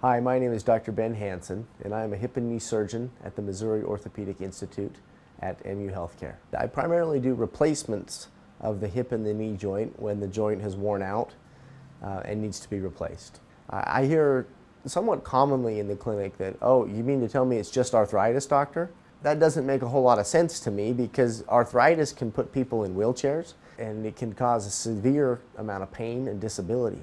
Hi, my name is Dr. Ben Hansen, and I am a hip and knee surgeon at the Missouri Orthopaedic Institute at MU Healthcare. I primarily do replacements of the hip and the knee joint when the joint has worn out and needs to be replaced. I hear somewhat commonly in the clinic that, oh, you mean to tell me it's just arthritis, doctor? That doesn't make a whole lot of sense to me because arthritis can put people in wheelchairs and it can cause a severe amount of pain and disability.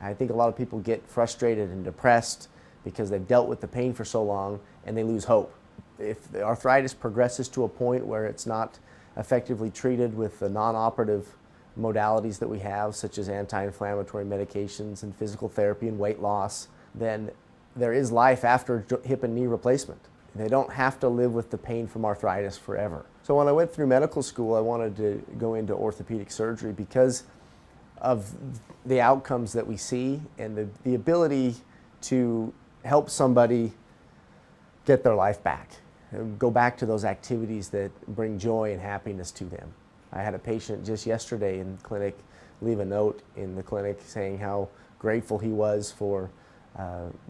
I think a lot of people get frustrated and depressed because they've dealt with the pain for so long and they lose hope. If the arthritis progresses to a point where it's not effectively treated with the non-operative modalities that we have, such as anti-inflammatory medications and physical therapy and weight loss, then there is life after hip and knee replacement. They don't have to live with the pain from arthritis forever. So when I went through medical school, I wanted to go into orthopedic surgery because of the outcomes that we see and the ability to help somebody get their life back and go back to those activities that bring joy and happiness to them. I had a patient just yesterday in clinic leave a note in the clinic saying how grateful he was for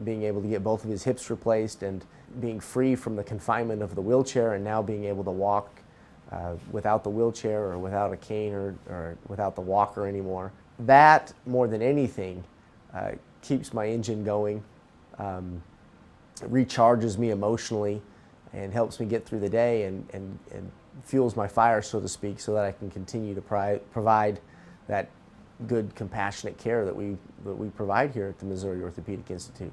being able to get both of his hips replaced and being free from the confinement of the wheelchair and now being able to walk without the wheelchair or without a cane or without the walker anymore. That, more than anything, keeps my engine going, recharges me emotionally, and helps me get through the day and fuels my fire, so to speak, so that I can continue to provide that good, compassionate care that we provide here at the Missouri Orthopaedic Institute.